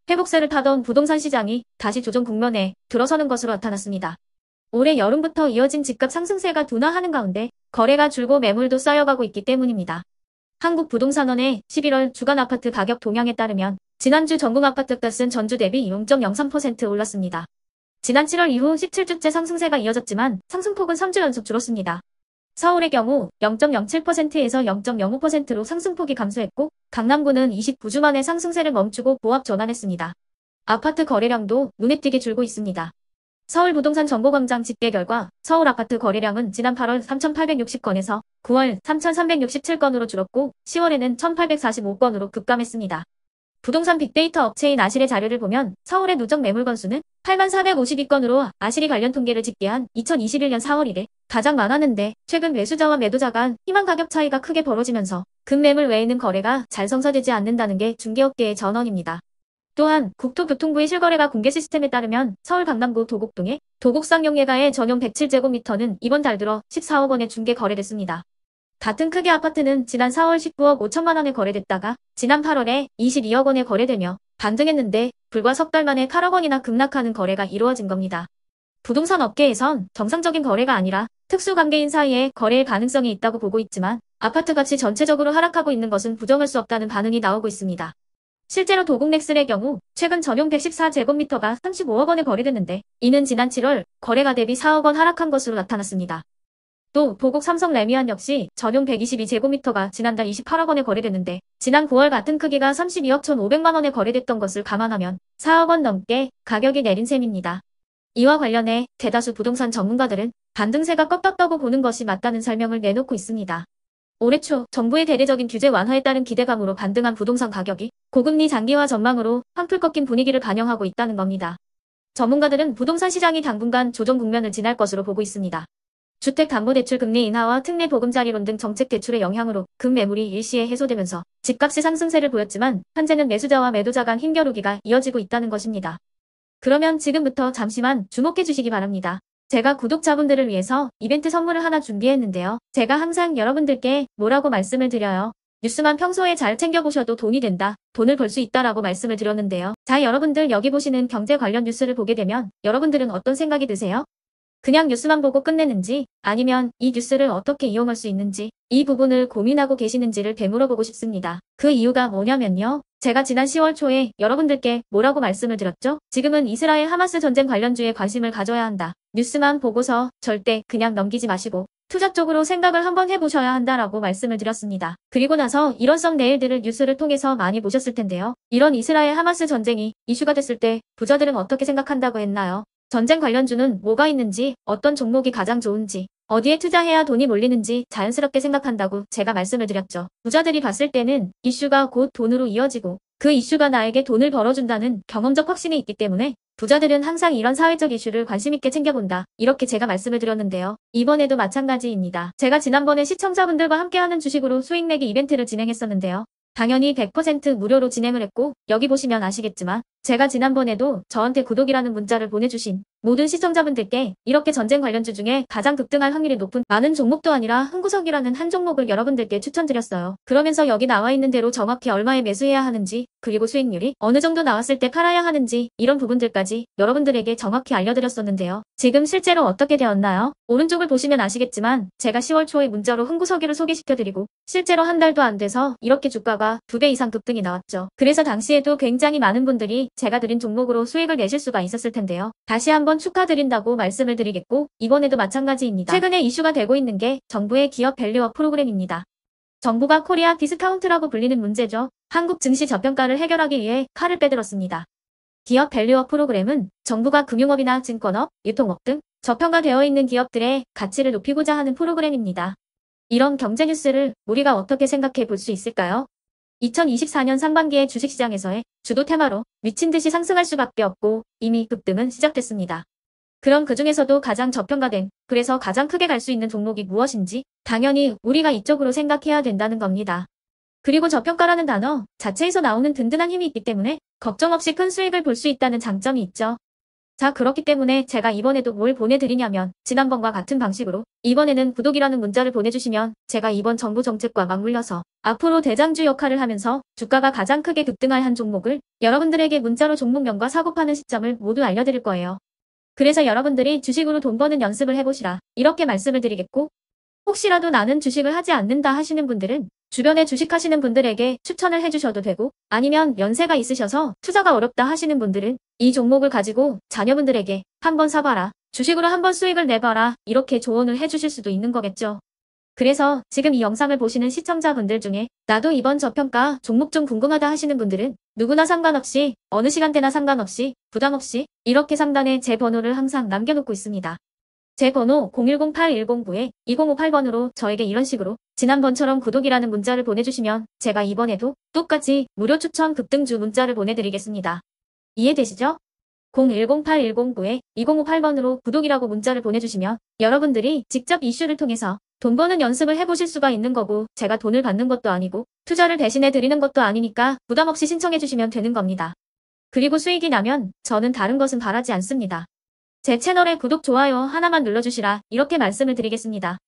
회복세를 타던 부동산 시장이 다시 조정 국면에 들어서는 것으로 나타났습니다. 올해 여름부터 이어진 집값 상승세가 둔화하는 가운데 거래가 줄고 매물도 쌓여가고 있기 때문입니다. 한국부동산원의 11월 주간 아파트 가격 동향에 따르면 지난주 전국 아파트값은 전주 대비 0.03% 올랐습니다. 지난 7월 이후 17주째 상승세가 이어졌지만 상승폭은 3주 연속 줄었습니다. 서울의 경우 0.07%에서 0.05%로 상승폭이 감소했고 강남구는 29주 만에 상승세를 멈추고 보합 전환했습니다. 아파트 거래량도 눈에 띄게 줄고 있습니다. 서울부동산 정보광장 집계 결과 서울 아파트 거래량은 지난 8월 3,860건에서 9월 3,367건으로 줄었고 10월에는 1,845건으로 급감했습니다. 부동산 빅데이터 업체인 아실의 자료를 보면 서울의 누적 매물 건수는 8452건으로 아실이 관련 통계를 집계한 2021년 4월 이래 가장 많았는데 최근 매수자와 매도자 간 희망 가격 차이가 크게 벌어지면서 급매물 외에는 거래가 잘 성사되지 않는다는 게 중개업계의 전언입니다. 또한 국토교통부의 실거래가 공개 시스템에 따르면 서울 강남구 도곡동의 도곡상용예가의 전용 107제곱미터는 이번 달 들어 14억 원에 중개 거래됐습니다. 같은 크기 아파트는 지난 4월 19억 5천만 원에 거래됐다가 지난 8월에 22억 원에 거래되며 반등했는데 불과 석 달 만에 8억 원이나 급락하는 거래가 이루어진 겁니다. 부동산 업계에선 정상적인 거래가 아니라 특수관계인 사이에 거래의 가능성이 있다고 보고 있지만 아파트 값이 전체적으로 하락하고 있는 것은 부정할 수 없다는 반응이 나오고 있습니다. 실제로 도곡넥슬의 경우 최근 전용 114제곱미터가 35억 원에 거래됐는데 이는 지난 7월 거래가 대비 4억 원 하락한 것으로 나타났습니다. 또 도곡 삼성 레미안 역시 전용 122제곱미터가 지난달 28억 원에 거래됐는데 지난 9월 같은 크기가 32억 1,500만 원에 거래됐던 것을 감안하면 4억 원 넘게 가격이 내린 셈입니다. 이와 관련해 대다수 부동산 전문가들은 반등세가 꺾였다고 보는 것이 맞다는 설명을 내놓고 있습니다. 올해 초 정부의 대대적인 규제 완화에 따른 기대감으로 반등한 부동산 가격이 고금리 장기화 전망으로 한풀 꺾인 분위기를 반영하고 있다는 겁니다. 전문가들은 부동산 시장이 당분간 조정 국면을 지날 것으로 보고 있습니다. 주택담보대출 금리 인하와 특례 보금자리론 등 정책 대출의 영향으로 급매물이 일시에 해소되면서 집값이 상승세를 보였지만 현재는 매수자와 매도자 간 힘겨루기가 이어지고 있다는 것입니다. 그러면 지금부터 잠시만 주목해 주시기 바랍니다. 제가 구독자분들을 위해서 이벤트 선물을 하나 준비했는데요. 제가 항상 여러분들께 뭐라고 말씀을 드려요. 뉴스만 평소에 잘 챙겨보셔도 돈이 된다, 돈을 벌 수 있다라고 말씀을 드렸는데요. 자, 여러분들 여기 보시는 경제 관련 뉴스를 보게 되면 여러분들은 어떤 생각이 드세요? 그냥 뉴스만 보고 끝내는지 아니면 이 뉴스를 어떻게 이용할 수 있는지 이 부분을 고민하고 계시는지를 되물어보고 싶습니다. 그 이유가 뭐냐면요. 제가 지난 10월 초에 여러분들께 뭐라고 말씀을 드렸죠? 지금은 이스라엘 하마스 전쟁 관련주에 관심을 가져야 한다. 뉴스만 보고서 절대 그냥 넘기지 마시고 투자 쪽으로 생각을 한번 해보셔야 한다라고 말씀을 드렸습니다. 그리고 나서 일원성 내일들을 뉴스를 통해서 많이 보셨을 텐데요. 이런 이스라엘 하마스 전쟁이 이슈가 됐을 때 부자들은 어떻게 생각한다고 했나요? 전쟁 관련주는 뭐가 있는지, 어떤 종목이 가장 좋은지, 어디에 투자해야 돈이 몰리는지 자연스럽게 생각한다고 제가 말씀을 드렸죠. 부자들이 봤을 때는 이슈가 곧 돈으로 이어지고 그 이슈가 나에게 돈을 벌어준다는 경험적 확신이 있기 때문에 부자들은 항상 이런 사회적 이슈를 관심있게 챙겨본다. 이렇게 제가 말씀을 드렸는데요. 이번에도 마찬가지입니다. 제가 지난번에 시청자분들과 함께하는 주식으로 수익 내기 이벤트를 진행했었는데요. 당연히 100% 무료로 진행을 했고 여기 보시면 아시겠지만 제가 지난번에도 저한테 구독이라는 문자를 보내주신 모든 시청자분들께 이렇게 전쟁 관련주 중에 가장 급등할 확률이 높은 많은 종목도 아니라 흥구석이라는 한 종목을 여러분들께 추천드렸어요. 그러면서 여기 나와 있는 대로 정확히 얼마에 매수해야 하는지 그리고 수익률이 어느 정도 나왔을 때 팔아야 하는지 이런 부분들까지 여러분들에게 정확히 알려드렸었는데요. 지금 실제로 어떻게 되었나요? 오른쪽을 보시면 아시겠지만 제가 10월 초에 문자로 흥구석이를 소개시켜드리고 실제로 한 달도 안 돼서 이렇게 주가가 2배 이상 급등이 나왔죠. 그래서 당시에도 굉장히 많은 분들이 제가 드린 종목으로 수익을 내실 수가 있었을 텐데요. 다시 한번 축하드린다고 말씀을 드리겠고 이번에도 마찬가지입니다. 최근에 이슈가 되고 있는 게 정부의 기업 밸류업 프로그램입니다. 정부가 코리아 디스카운트라고 불리는 문제죠. 한국 증시 저평가를 해결하기 위해 칼을 빼들었습니다. 기업 밸류업 프로그램은 정부가 금융업이나 증권업, 유통업 등 저평가되어 있는 기업들의 가치를 높이고자 하는 프로그램입니다. 이런 경제 뉴스를 우리가 어떻게 생각해 볼 수 있을까요? 2024년 상반기에 주식시장에서의 주도 테마로 미친 듯이 상승할 수밖에 없고 이미 급등은 시작됐습니다. 그럼 그 중에서도 가장 저평가된, 그래서 가장 크게 갈 수 있는 종목이 무엇인지 당연히 우리가 이쪽으로 생각해야 된다는 겁니다. 그리고 저평가라는 단어 자체에서 나오는 든든한 힘이 있기 때문에 걱정 없이 큰 수익을 볼 수 있다는 장점이 있죠. 자, 그렇기 때문에 제가 이번에도 뭘 보내드리냐면 지난번과 같은 방식으로 이번에는 구독이라는 문자를 보내주시면 제가 이번 정부 정책과 맞물려서 앞으로 대장주 역할을 하면서 주가가 가장 크게 급등할 한 종목을 여러분들에게 문자로 종목명과 사고 파는 시점을 모두 알려드릴 거예요. 그래서 여러분들이 주식으로 돈 버는 연습을 해보시라 이렇게 말씀을 드리겠고, 혹시라도 나는 주식을 하지 않는다 하시는 분들은 주변에 주식하시는 분들에게 추천을 해주셔도 되고, 아니면 연세가 있으셔서 투자가 어렵다 하시는 분들은 이 종목을 가지고 자녀분들에게 한번 사봐라, 주식으로 한번 수익을 내봐라 이렇게 조언을 해주실 수도 있는 거겠죠. 그래서 지금 이 영상을 보시는 시청자분들 중에 나도 이번 저평가 종목 좀 궁금하다 하시는 분들은 누구나 상관없이 어느 시간대나 상관없이 부담없이 이렇게 상단에 제 번호를 항상 남겨놓고 있습니다. 제 번호 010-8109-2058번으로 저에게 이런 식으로 지난번처럼 구독이라는 문자를 보내주시면 제가 이번에도 똑같이 무료 추천 급등주 문자를 보내드리겠습니다. 이해되시죠? 010-8109-2058번으로 구독이라고 문자를 보내주시면 여러분들이 직접 이슈를 통해서 돈 버는 연습을 해보실 수가 있는 거고, 제가 돈을 받는 것도 아니고 투자를 대신해 드리는 것도 아니니까 부담없이 신청해 주시면 되는 겁니다. 그리고 수익이 나면 저는 다른 것은 바라지 않습니다. 제 채널에 구독, 좋아요 하나만 눌러주시라 이렇게 말씀을 드리겠습니다.